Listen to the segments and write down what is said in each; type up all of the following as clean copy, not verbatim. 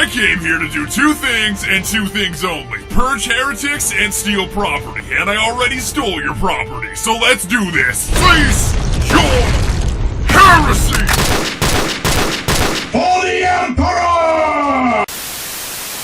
I came here to do two things and two things only. Purge heretics and steal property. And I already stole your property, so let's do this. Face your heresy! For the Emperor!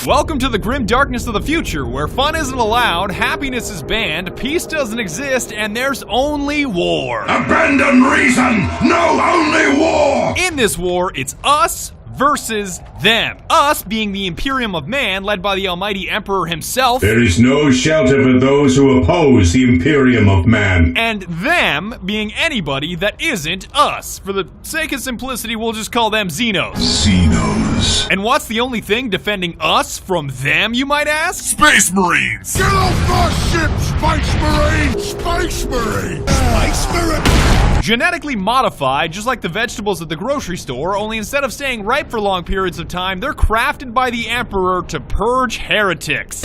Welcome to the grim darkness of the future, where fun isn't allowed, happiness is banned, peace doesn't exist, and there's only war. Abandon reason! No, only war! In this war, it's us versus them. Us being the Imperium of Man, led by the almighty Emperor himself. There is no shelter for those who oppose the Imperium of Man. And them being anybody that isn't us. For the sake of simplicity, we'll just call them Xenos. Xenos. And what's the only thing defending us from them, you might ask? Space Marines! Get off my ship, Space Marine! Space Marine! Space Marine! Genetically modified, just like the vegetables at the grocery store, only instead of staying ripe for long periods of time, they're crafted by the Emperor to purge heretics.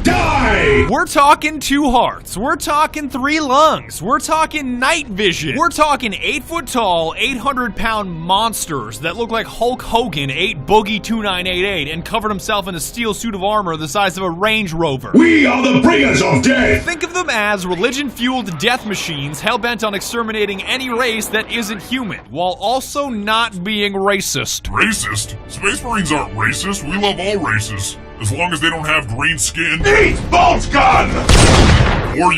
Die! We're talking 2 hearts, we're talking 3 lungs, we're talking night vision, we're talking 8 foot tall, 800-pound monsters that look like Hulk Hogan ate Boogie 2988 and covered himself in a steel suit of armor the size of a Range Rover. We are the bringers of death! Think of them as religion-fueled death machines hell-bent on exterminating any race that isn't human, while also not being racist. Racist? Space Marines aren't racist. We love all races. As long as they don't have green skin. Eat bolt gun! Or,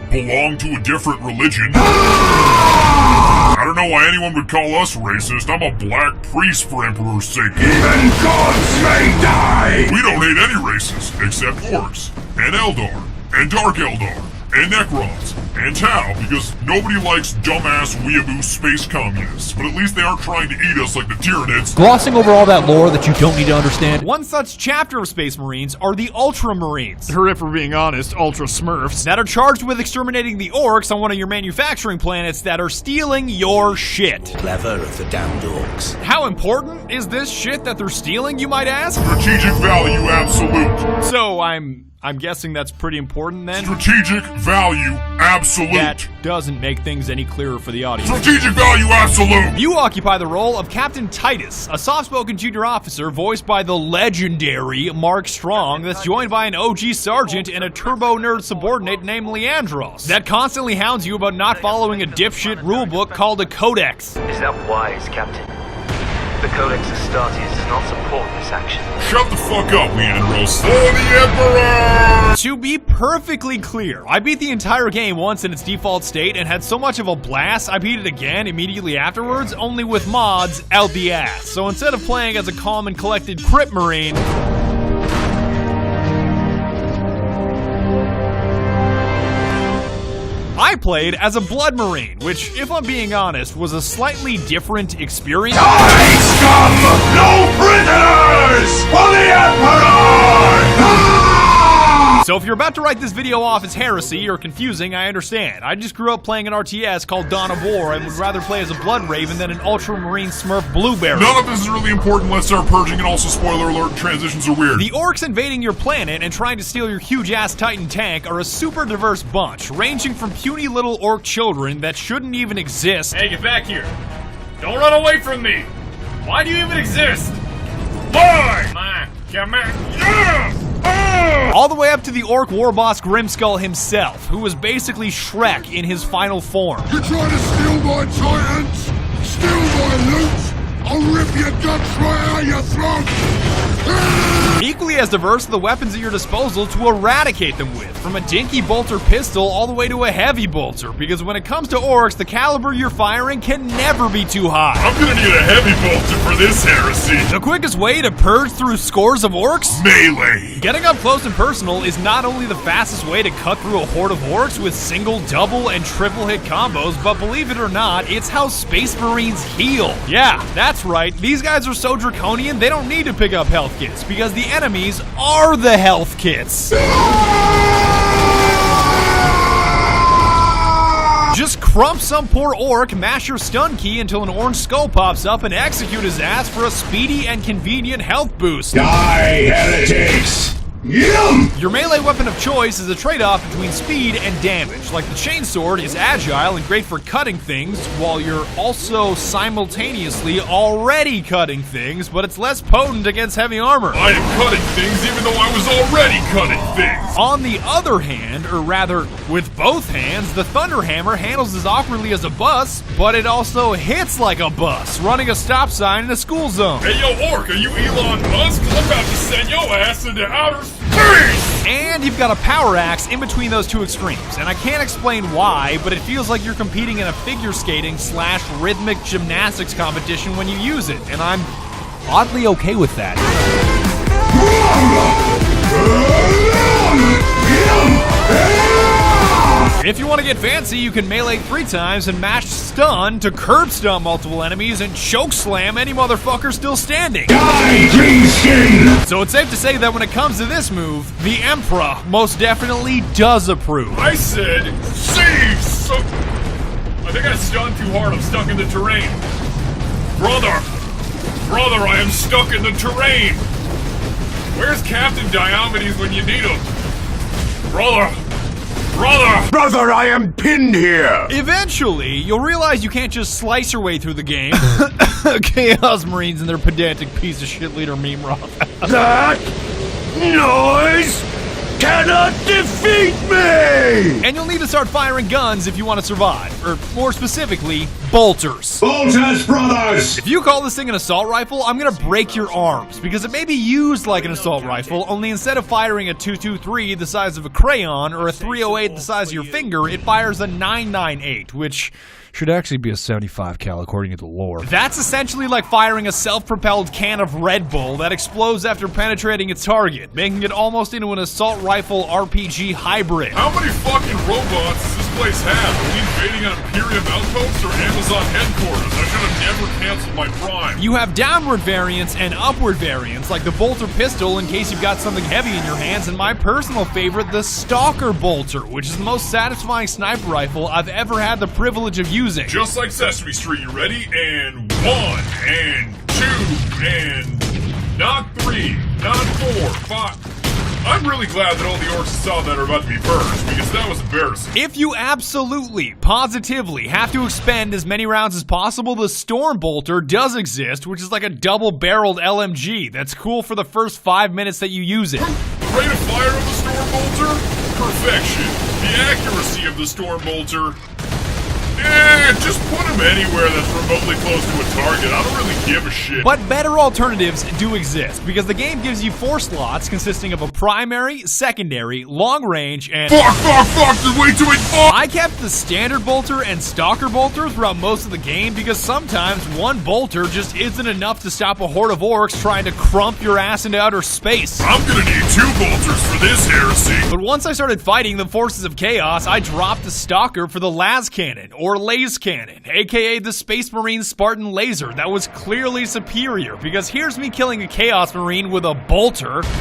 belong to a different religion. I don't know why anyone would call us racist. I'm a black priest for Emperor's sake. Even gods may die! We don't hate any races, except orcs, and Eldar, and Dark Eldar, and Necrons, and Tau, because nobody likes dumbass weeaboo space communists, but at least they aren't trying to eat us like the Tyranids. Glossing over all that lore that you don't need to understand. One such chapter of Space Marines are the Ultramarines, or if we're being honest, Ultra Smurfs, that are charged with exterminating the orcs on one of your manufacturing planets that are stealing your shit. Clever of the damned orcs. How important is this shit that they're stealing, you might ask? Strategic value absolute. So I'm guessing that's pretty important then? Strategic value absolute. That doesn't make things any clearer for the audience. Strategic value absolute. You occupy the role of Captain Titus, a soft-spoken junior officer voiced by the legendary Mark Strong that's joined by an OG sergeant and a turbo-nerd subordinate named Leandros that constantly hounds you about not following a dipshit rulebook called a codex. Is that wise, Captain? The Codex Astartes does not support this action. Shut the fuck up, Leandros. For the Emperor! To be perfectly clear, I beat the entire game once in its default state and had so much of a blast, I beat it again immediately afterwards, only with mods out the ass. So instead of playing as a calm and collected Crypt Marine, I played as a Blood Marine, which, if I'm being honest, was a slightly different experience. Die, scum! No prisoners! For the Emperor! So if you're about to write this video off as heresy or confusing, I understand. I just grew up playing an RTS called Dawn of War and would rather play as a Blood Raven than an Ultramarine Smurf Blueberry. None of this is really important. Let's start purging, and also, spoiler alert, transitions are weird. The orcs invading your planet and trying to steal your huge-ass Titan tank are a super diverse bunch, ranging from puny little orc children that shouldn't even exist. Hey, get back here. Don't run away from me. Why do you even exist? Why? Come on. Yeah! All the way up to the orc war boss Grimskull himself, who was basically Shrek in his final form. You trying to steal my Titans? Steal my loot? I'll rip your guts right out your throat! Equally as diverse are the weapons at your disposal to eradicate them with, from a dinky bolter pistol all the way to a heavy bolter, because when it comes to orcs, the caliber you're firing can never be too high. I'm gonna need a heavy bolter for this heresy. The quickest way to purge through scores of orcs? Melee. Getting up close and personal is not only the fastest way to cut through a horde of orcs with single, double, and triple hit combos, but believe it or not, it's how Space Marines heal. Yeah, that's right, these guys are so draconian they don't need to pick up health kits, because the enemies are the health kits. Just crump some poor orc, mash your stun key until an orange skull pops up, and execute his ass for a speedy and convenient health boost. Die, heretics! Yum! Your melee weapon of choice is a trade-off between speed and damage. Like the chainsword is agile and great for cutting things, while you're also simultaneously already cutting things, but it's less potent against heavy armor. I am cutting things even though I was already cutting things. On the other hand, or rather, with both hands, the Thunder Hammer handles as awkwardly as a bus, but it also hits like a bus, running a stop sign in a school zone. Hey, yo, Orc, are you Elon Musk? I'm about to send your ass into outer space! And you've got a power axe in between those two extremes, and I can't explain why, but it feels like you're competing in a figure skating / rhythmic gymnastics competition when you use it, and I'm oddly okay with that. If you want to get fancy, you can melee 3 times and mash stun to curb stun multiple enemies and choke slam any motherfucker still standing. Die, Greenskin! So it's safe to say that when it comes to this move, the Emperor most definitely does approve. I said, cease! I think I stunned too hard. I'm stuck in the terrain. Brother, I am stuck in the terrain. Where's Captain Diomedes when you need him? Brother, I am pinned here! Eventually, you'll realize you can't just slice your way through the game. Chaos Marines and their pedantic piece of shit leader meme rock. That noise cannot defeat me! And you'll need to start firing guns if you want to survive. Or more specifically, bolters. Bolters, brothers! If you call this thing an assault rifle, I'm gonna break your arms, because it may be used like an assault rifle, only instead of firing a 223 the size of a crayon or a 308 the size of your finger, it fires a 998, which should actually be a 75 cal according to the lore. That's essentially like firing a self-propelled can of Red Bull that explodes after penetrating its target, making it almost into an assault rifle RPG hybrid. How many fucking robots does this place have? Are we invading an Imperium outpost or Amazon headquarters? I should have never canceled my Prime. You have downward variants and upward variants, like the Bolter pistol in case you've got something heavy in your hands, and my personal favorite, the Stalker Bolter, which is the most satisfying sniper rifle I've ever had the privilege of using. Just like Sesame Street, you ready? And 1, and 2, and not 3, not 4, 5. I'm really glad that all the orcs saw that are about to be burned, because that was embarrassing. If you absolutely, positively have to expend as many rounds as possible, the Storm Bolter does exist, which is like a double-barreled LMG that's cool for the first 5 minutes that you use it. The rate of fire of the Storm Bolter? Perfection. The accuracy of the Storm Bolter? Just put him anywhere that's remotely close to a target. I don't really give a shit. But better alternatives do exist, because the game gives you 4 slots consisting of a primary, secondary, long range, and... Fuck, there's way too many fuck! I kept the Standard Bolter and Stalker Bolter throughout most of the game because sometimes one bolter just isn't enough to stop a horde of orcs trying to crump your ass into outer space. I'm gonna need 2 bolters for this heresy. But once I started fighting the forces of chaos, I dropped the Stalker for the Las Cannon, or Laze Cannon, aka the Space Marine Spartan Laser. That was clearly superior, because here's me killing a Chaos Marine with a bolter. Thank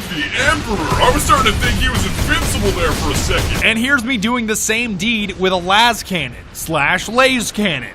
the Emperor! I was starting to think he was invincible there for a second. And here's me doing the same deed with a Las Cannon / Laze Cannon.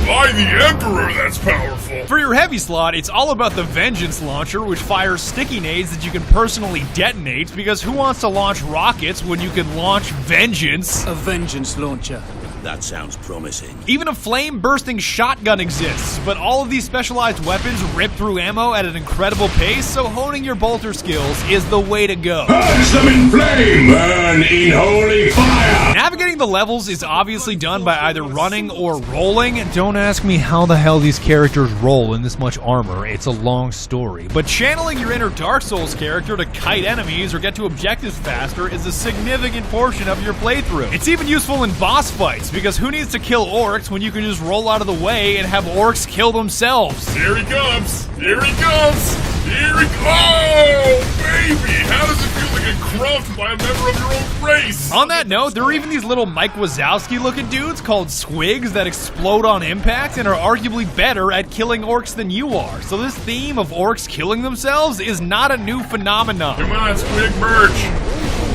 By the Emperor, that's powerful. For your heavy slot, it's all about the Vengeance Launcher, which fires sticky nades that you can personally detonate, because who wants to launch rockets when you can launch vengeance? A vengeance launcher. That sounds promising. Even a flame-bursting shotgun exists, but all of these specialized weapons rip through ammo at an incredible pace, so honing your bolter skills is the way to go. Purge them in flame! Burn in holy fire! Navigating the levels is obviously done by either running or rolling. Don't ask me how the hell these characters roll in this much armor, it's a long story. But channeling your inner Dark Souls character to kite enemies or get to objectives faster is a significant portion of your playthrough. It's even useful in boss fights, because who needs to kill orcs when you can just roll out of the way and have orcs kill themselves? Here he comes! Here he comes! Here he Oh, baby! How does it feel to get crumped by a member of your own race? On that note, there are even these little Mike Wazowski looking dudes called Squigs that explode on impact and are arguably better at killing orcs than you are. So this theme of orcs killing themselves is not a new phenomenon. Come on, Squig, merge!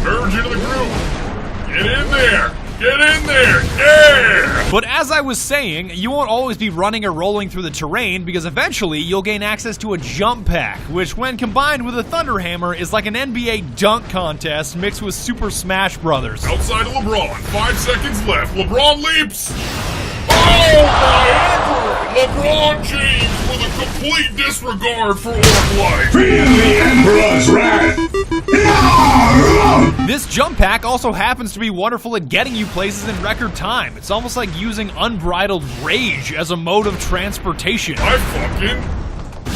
Merge into the group! Get in there! Get in there! Yeah! Yeah! But as I was saying, you won't always be running or rolling through the terrain because eventually you'll gain access to a jump pack, which when combined with a Thunder Hammer is like an NBA dunk contest mixed with Super Smash Brothers. Outside of LeBron, 5 seconds left. LeBron leaps. Oh my Emperor! LeBron James with a complete disregard for orc life. Feel the Emperor's wrath! This jump pack also happens to be wonderful at getting you places in record time. It's almost like using unbridled rage as a mode of transportation. I fucking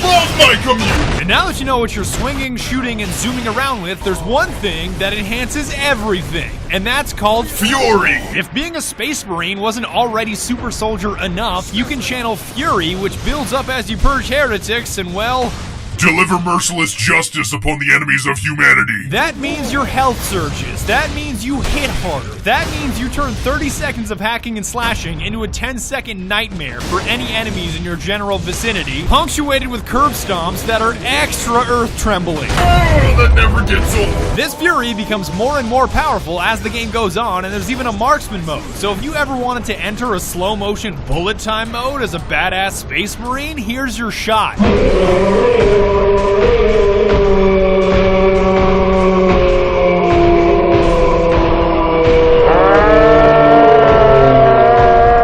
love my commute. And now that you know what you're swinging, shooting, and zooming around with, there's one thing that enhances everything, and that's called Fury. If being a Space Marine wasn't already super soldier enough, you can channel Fury, which builds up as you purge heretics, and well, Deliver merciless justice upon the enemies of humanity. that means your health surges. That means you hit harder. That means you turn 30 seconds of hacking and slashing into a 10-second nightmare for any enemies in your general vicinity, punctuated with curb stomps that are extra earth-trembling. Oh, that never gets old. This Fury becomes more and more powerful as the game goes on, and there's even a marksman mode. So if you ever wanted to enter a slow-motion bullet time mode as a badass Space Marine, here's your shot.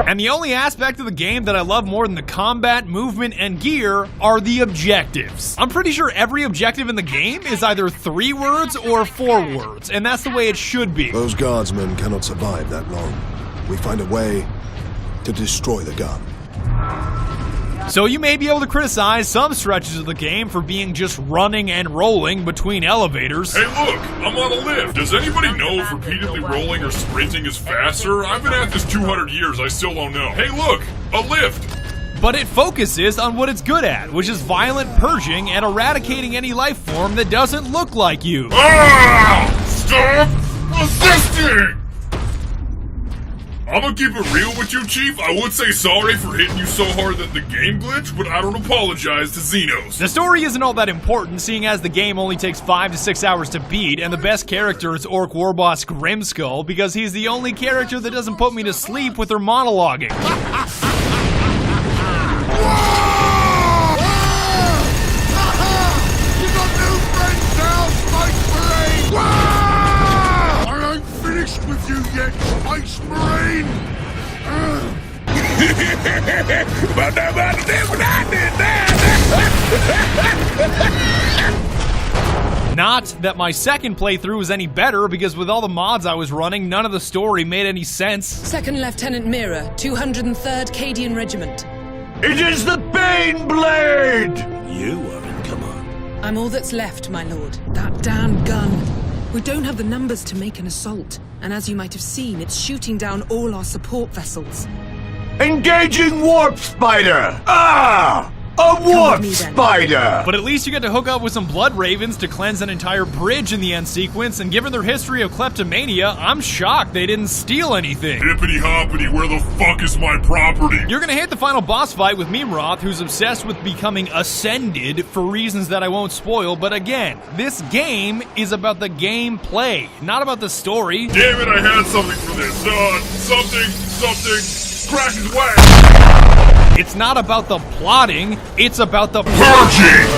And the only aspect of the game that I love more than the combat, movement, and gear are the objectives. I'm pretty sure every objective in the game is either 3 words or 4 words, and that's the way it should be. Those guardsmen cannot survive that long. We find a way to destroy the gun. So you may be able to criticize some stretches of the game for being just running and rolling between elevators. Hey look, I'm on a lift. Does anybody know if repeatedly rolling or sprinting is faster? I've been at this 200 years, I still don't know. Hey look, a lift. But it focuses on what it's good at, which is violent purging and eradicating any life form that doesn't look like you. Ah! Stop resisting! I'm gonna keep it real with you, Chief. I would say sorry for hitting you so hard that the game glitched, but I don't apologize to Xenos. The story isn't all that important, seeing as the game only takes 5 to 6 hours to beat, and the best character is Orc Warboss Grimskull, because he's the only character that doesn't put me to sleep with her monologuing. You got new friends now, Space Marine! I ain't finished with you yet, Space Marine! Not that my second playthrough was any better, because with all the mods I was running, none of the story made any sense. Second Lieutenant Mira, 203rd Cadian Regiment. It is the Bane Blade! You are in command. I'm all that's left, my lord. That damn gun. We don't have the numbers to make an assault, and as you might have seen, it's shooting down all our support vessels. Engaging Warp Spider! Ah! A Warp me, then. Spider! But at least you get to hook up with some Blood Ravens to cleanse an entire bridge in the end sequence, and given their history of kleptomania, I'm shocked they didn't steal anything. Hippity hoppity, where the fuck is my property? You're gonna hit the final boss fight with Mimroth, who's obsessed with becoming ascended for reasons that I won't spoil, but again, this game is about the gameplay, not about the story. Damn it, I had something for this. Something, crack his wax. It's not about the plotting, it's about the Purging!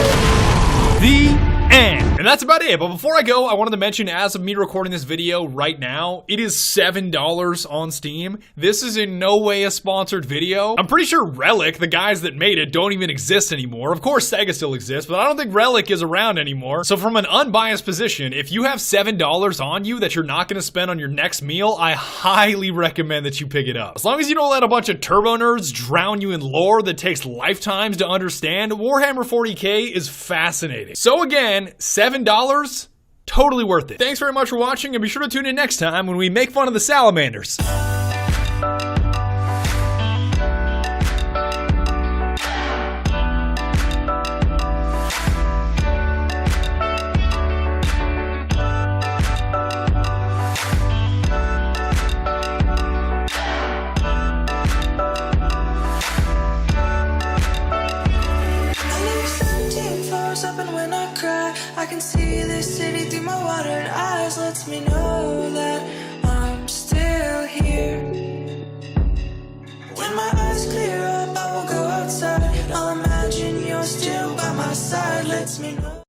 The end. And that's about it. But before I go, I wanted to mention, as of me recording this video right now, it is $7 on Steam. This is in no way a sponsored video. I'm pretty sure Relic, the guys that made it, don't even exist anymore. Of course, Sega still exists, but I don't think Relic is around anymore. So from an unbiased position, if you have $7 on you that you're not going to spend on your next meal, I highly recommend that you pick it up. As long as you don't let a bunch of turbo nerds drown you in lore that takes lifetimes to understand, Warhammer 40k is fascinating. So again, $7, totally worth it. Thanks very much for watching, and be sure to tune in next time when we make fun of the salamanders. I can see this city through my watered eyes, lets me know that I'm still here. When my eyes clear up, I will go outside. I'll imagine you're still by my side. Lets me know.